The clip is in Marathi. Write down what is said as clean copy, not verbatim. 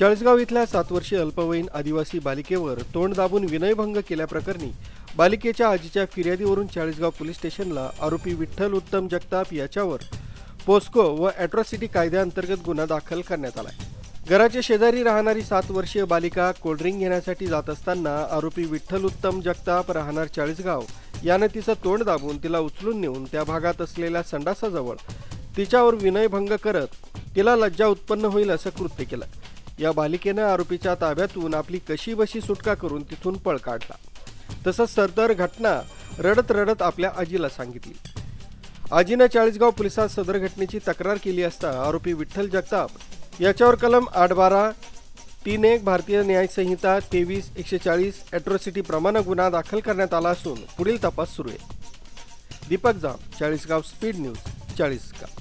चाळीसगाव इथल्या 7 वर्षीय अल्पवयीन आदिवासी बालिकेवर तोंड दाबून विनयभंग केल्याप्रकरणी बालिकेच्या आजीच्या फिर्यादीवरून चाळीसगाव पोलीस स्टेशनला आरोपी विठ्ठल उत्तम जगताप याच्यावर पोस्को व अॅट्रॉसिटी कायद्याअंतर्गत गुन्हा दाखल करण्यात आला आहे। घराच्या शेजारी राहणारी 7 वर्षीय बालिका कोल्ड्रिंक घेण्यासाठी जात असताना आरोपी विठ्ठल उत्तम जगताप राहणार चाळीसगाव याने तिचं तोंड दाबून तिला उचलून नेऊन त्या भागात असलेल्या संडासाजवळ तिच्यावर विनयभंग करत तिला लज्जा उत्पन्न होईल असं कृत्य केलं। या बालिकेने आरोपीच्या ताब्यातून आपली कशीबशी सुटका करून तिथून पळ काढला। तसंच सदर घटना रडत रडत आपल्या आजीला सांगितली। आजीने चाळीसगाव पोलिसात सदर घटनेची तक्रार केली असता आरोपी विठ्ठल जगताप याच्यावर कलम 8(12)(3)(1) भारतीय न्याय संहिता 23(140) अॅट्रॉसिटी प्रमाणे गुन्हा दाखल करण्यात आला असून पुढील तपास सुरू आहे। दीपक जाम, चाळीसगाव स्पीड न्यूज, चाळीसगाव।